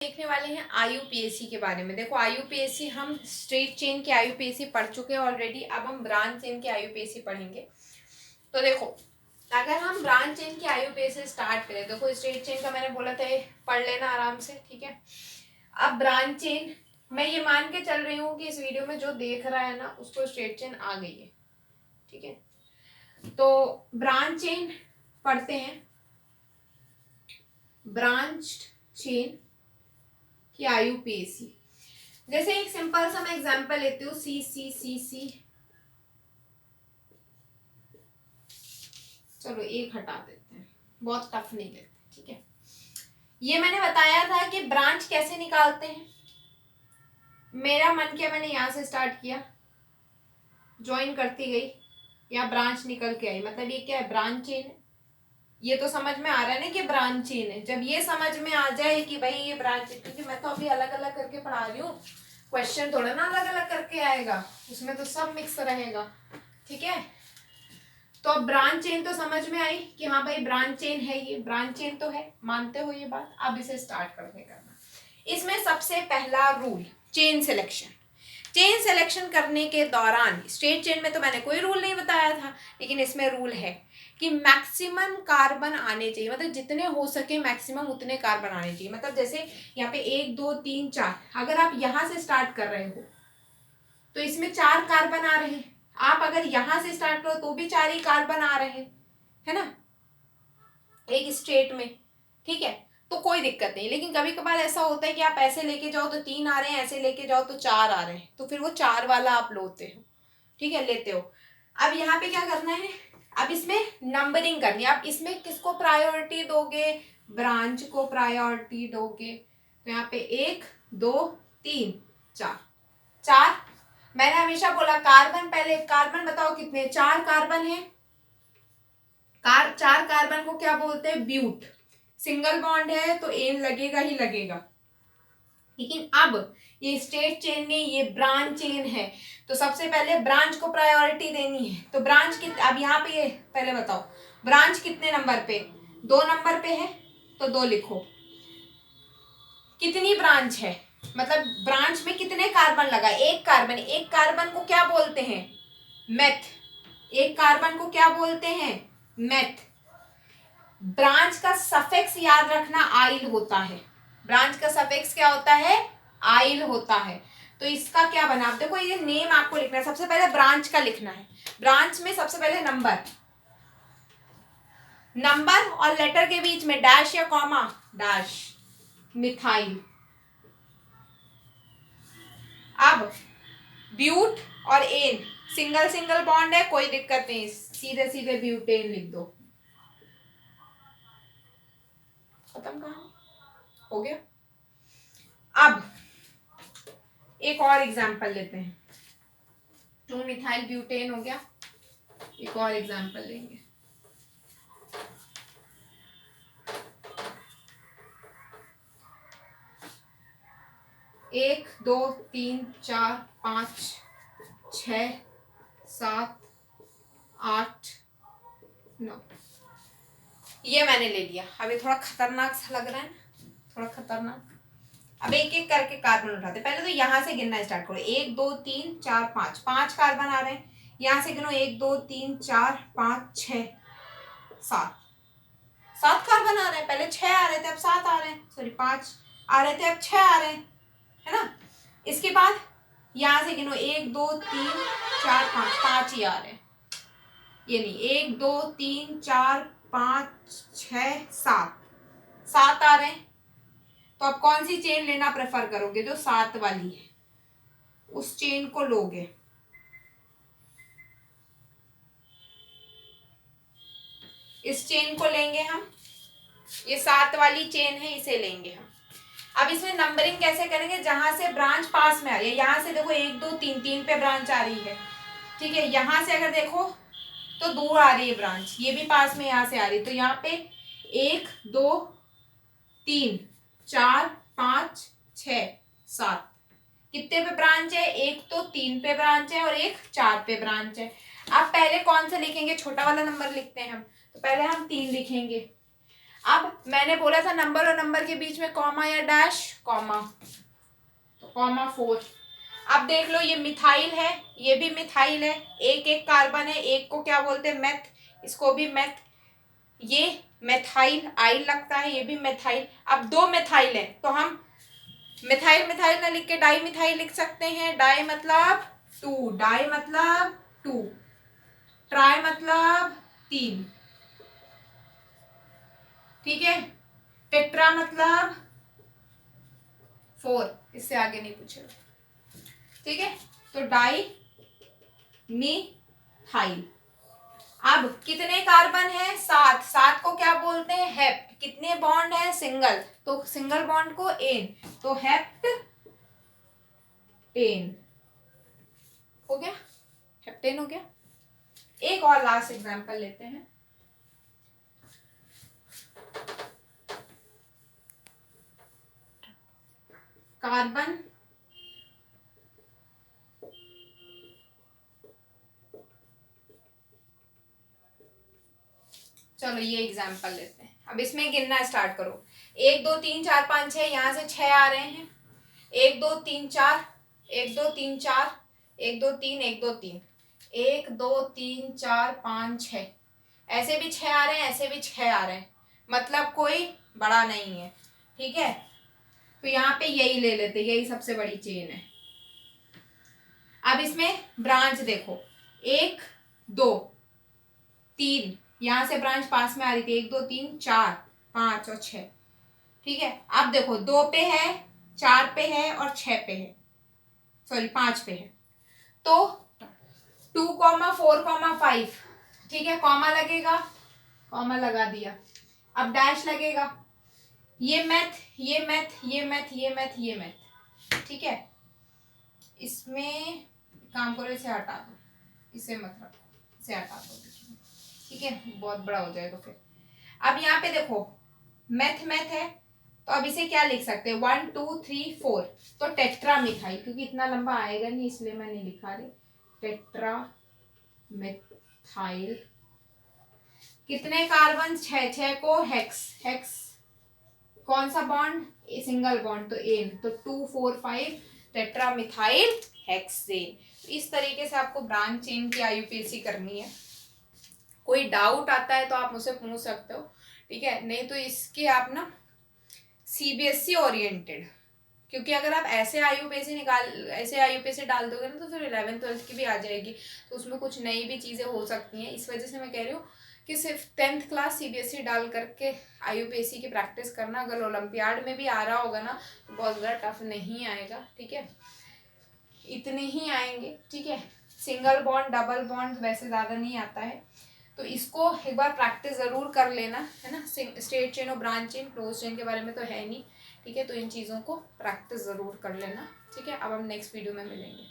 देखने वाले हैं आईयूपीएसी के बारे में। देखो आईयूपीएसी हम स्ट्रेट चेन के आईयूपीएसी पढ़ चुके हैं ऑलरेडी। अब हम ब्रांच चेन के आईयूपीएसी पढ़ेंगे। तो देखो अगर हम ब्रांच चेन के आईयूपीएसी स्टार्ट करें, देखो स्ट्रेट चेन का मैंने बोला था पढ़ लेना आराम से, ठीक है। अब ब्रांच चेन मैं ये मान के चल रही हूँ कि इस वीडियो में जो देख रहा है ना उसको स्ट्रेट चेन आ गई है, ठीक है। तो ब्रांच चेन पढ़ते हैं। ब्रांच चेन की आईयूपीएसी, जैसे एक सिंपल सा मैं एग्जांपल लेती हूँ, सी सी सी सी। चलो एक हटा देते हैं, बहुत टफ नहीं लेते, ठीक है। ये मैंने बताया था कि ब्रांच कैसे निकालते हैं। मेरा मन किया मैंने यहां से स्टार्ट किया, ज्वाइन करती गई, या ब्रांच निकल के आई, मतलब ये क्या है, ब्रांच चेन है। ये तो समझ में आ रहा है ना कि ब्रांच चेन है। जब ये समझ में आ जाए कि भाई ये ब्रांच है, क्योंकि मैं तो अभी अलग अलग करके पढ़ा रही हूँ, क्वेश्चन थोड़ा ना अलग अलग करके आएगा, उसमें तो सब मिक्स रहेगा, ठीक है। तो अब ब्रांच चेन तो समझ में आई कि हाँ भाई ब्रांच चेन है, ये ब्रांच चेन तो है, मानते हो ये बात। अब इसे स्टार्ट करना। इसमें सबसे पहला rule chain selection. Chain selection करने के दौरान स्ट्रेट चेन में तो मैंने कोई रूल नहीं बताया था, लेकिन इसमें रूल है कि मैक्सिमम कार्बन आने चाहिए, मतलब जितने हो सके मैक्सिमम उतने कार्बन आने चाहिए। मतलब जैसे यहाँ पे 1 2 3 4, अगर आप यहाँ से स्टार्ट कर रहे हो तो इसमें 4 कार्बन आ रहे हैं। आप अगर यहां से स्टार्ट करो तो भी 4 ही कार्बन आ रहे हैं, है ना, एक स्ट्रेट में, ठीक है। तो कोई दिक्कत नहीं। लेकिन कभी कभार ऐसा होता है कि आप ऐसे लेके जाओ तो 3 आ रहे हैं, ऐसे लेके जाओ तो 4 आ रहे हैं, तो फिर वो 4 वाला आप लोते हो, ठीक है, लेते हो। अब यहाँ पे क्या करना है, अब इसमें नंबरिंग करनी है। आप इसमें किसको प्रायोरिटी दोगे, ब्रांच को प्रायोरिटी दोगे। तो यहाँ पे 1 2 3 4, 4। मैंने हमेशा बोला कार्बन पहले, कार्बन बताओ कितने, 4 कार्बन है। 4 कार्बन को क्या बोलते हैं, ब्यूट। सिंगल बॉन्ड है तो एन लगेगा ही लगेगा। लेकिन अब ये स्ट्रेट चेन नहीं, ये ब्रांच चेन है, तो सबसे पहले ब्रांच को प्रायोरिटी देनी है। तो ब्रांच कितने, अब यहाँ पे ये पहले बताओ ब्रांच कितने नंबर पे, 2 नंबर पे है, तो 2 लिखो। कितनी ब्रांच है, मतलब ब्रांच में कितने कार्बन लगा, 1 कार्बन। 1 कार्बन को क्या बोलते हैं, मेथ। 1 कार्बन को क्या बोलते हैं, मेथ। ब्रांच का सफिक्स याद रखना आइल होता है। ब्रांच का सफिक्स क्या होता है, आइल होता है। तो इसका क्या बना, आप देखो ये नेम आपको लिखना है। सबसे पहले ब्रांच का लिखना है। ब्रांच में सबसे पहले नंबर और लेटर के बीच में डैश या कॉमा, डैश, मिथाइल। अब ब्यूट और एन सिंगल सिंगल बॉन्ड है, कोई दिक्कत नहीं, सीधे सीधे ब्यूटेन लिख दो, खत्म कहानी, हो गया। अब एक और एग्जांपल लेते हैं। 2 मिथाइल ब्यूटेन हो गया। एक और एग्जांपल लेंगे। एक 2 3 4 5 6 7 8 9, ये मैंने ले लिया। अब ये थोड़ा खतरनाक सा लग रहा है ना, थोड़ा खतरनाक। अब एक एक करके कार्बन उठाते। पहले तो यहाँ से गिनना स्टार्ट करो, 1 2 3 4 5, 5 कार्बन आ रहे हैं। यहाँ से गिनो 1 2 3 4 5 6 7, 7 कार्बन आ रहे हैं। पहले 6 आ रहे थे, अब 7 आ रहे हैं, सॉरी 5 आ रहे थे, अब 6 आ रहे हैं, है ना। इसके बाद यहाँ से गिनो 1 2 3 4 5, 5 ही आ रहे हैं। ये नहीं, 1 2 3 4 5 6 7, 7 आ रहे हैं। तो अब कौन सी चेन लेना प्रेफर करोगे, जो 7 वाली है उस चेन को लोगे। इस चेन को लेंगे हम, ये 7 वाली चेन है, इसे लेंगे हम। अब इसमें नंबरिंग कैसे करेंगे, जहां से ब्रांच पास में आ रही है, यहां से देखो 1 2 3, 3 पे ब्रांच आ रही है, ठीक है। यहां से अगर देखो तो दूर आ रही है ब्रांच, ये भी पास में यहां से आ रही है, तो यहाँ पे 1 2 3 4 5 6 7, कितने पे ब्रांच है, एक तो 3 पे ब्रांच है और एक 4 पे ब्रांच है। अब पहले कौन सा लिखेंगे, छोटा वाला नंबर लिखते हैं हम, तो पहले हम 3 लिखेंगे। अब मैंने बोला था नंबर और नंबर के बीच में कॉमा या डैश, कॉमा, तो कॉमा 4। अब देख लो ये मिथाइल है, ये भी मिथाइल है, एक एक कार्बन है, एक को क्या बोलते हैं, मेथ, इसको भी मेथ, ये मेथाइल आइल लगता है, ये भी मेथाइल। अब दो मेथाइल है तो हम मिथाइल मिथाइल ना लिख के डाई मिथाइल लिख सकते हैं। डाई मतलब 2, डाई मतलब 2, ट्राई मतलब 3, ठीक है, टेट्रा मतलब 4, इससे आगे नहीं पूछेगा, ठीक है। तो डाई मिथाइल। अब कितने कार्बन है, 7, 7 को क्या बोलते हैं, हेप्ट। कितने बॉन्ड है, सिंगल, तो सिंगल बॉन्ड को एन, तो हेप्ट एन हो गया, हेप्टेन हो गया। एक और लास्ट एग्जांपल लेते हैं। कार्बन चलो ये एग्जांपल लेते हैं। अब इसमें गिनना स्टार्ट करो, 1 2 3 4 5 6, यहाँ से 6 आ रहे हैं, 1 2 3 4, 1 2 3 4, 1 2 3, 1 2 3, 1 2 3 4 5 6, ऐसे भी 6 आ रहे हैं, ऐसे भी 6 आ रहे हैं, मतलब कोई बड़ा नहीं है, ठीक है। तो यहाँ पे यही ले लेते, यही सबसे बड़ी चेन है। अब इसमें ब्रांच देखो, 1 2 3, यहां से ब्रांच पास में आ रही थी, 1 2 3 4 5 और 6, ठीक है। अब देखो 2 पे है, 4 पे है और 6 पे है, सॉरी 5 पे है, तो 2,4,5, ठीक है, कॉमा लगेगा, कॉमा लगा दिया। अब डैश लगेगा, ये मैथ, ये मैथ, ये मैथ, ये मैथ, ये मैथ, ठीक है। इसमें काम करो, इसे हटा दो, इसे मत रखो, इसे हटा दो, ठीक है, बहुत बड़ा हो जाएगा फिर। अब यहाँ पे देखो मैथ मैथ है, तो अब इसे क्या लिख सकते हैं, 1 2 3 4, तो टेट्रा मिथाइल, क्योंकि इतना लंबा आएगा नहीं इसलिए मैं नहीं लिखा रही, टेट्रा मिथाइल। कितने कार्बन, 6, 6 को हेक्स, हेक्स कौन सा बॉन्ड, सिंगल बॉन्ड, तो एन, तो 2 4 5 टेट्रा मिथाइल हेक्सेन। इस तरीके से आपको ब्रांच चेन की आईयूपीएसी करनी है। कोई डाउट आता है तो आप मुझसे पूछ सकते हो, ठीक है, नहीं तो इसके आप ना सीबीएसई ओरिएंटेड, क्योंकि अगर आप ऐसे आईयूपीएसी डाल दोगे ना तो फिर 11th 12th की भी आ जाएगी, तो उसमें कुछ नई भी चीज़ें हो सकती हैं। इस वजह से मैं कह रही हूँ कि सिर्फ 10th क्लास सीबीएसई डाल करके आईयूपीएसी की प्रैक्टिस करना। अगर ओलंपियाड में भी आ रहा होगा ना तो बहुत ज़्यादा टफ नहीं आएगा, ठीक है, इतने ही आएंगे, ठीक है। सिंगल बॉन्ड डबल बॉन्ड वैसे ज़्यादा नहीं आता है, तो इसको एक बार प्रैक्टिस ज़रूर कर लेना, है ना। स्ट्रेट चेन और ब्रांच चेन, क्लोज चेन के बारे में तो है नहीं, ठीक है, तो इन चीज़ों को प्रैक्टिस ज़रूर कर लेना, ठीक है। अब हम नेक्स्ट वीडियो में मिलेंगे।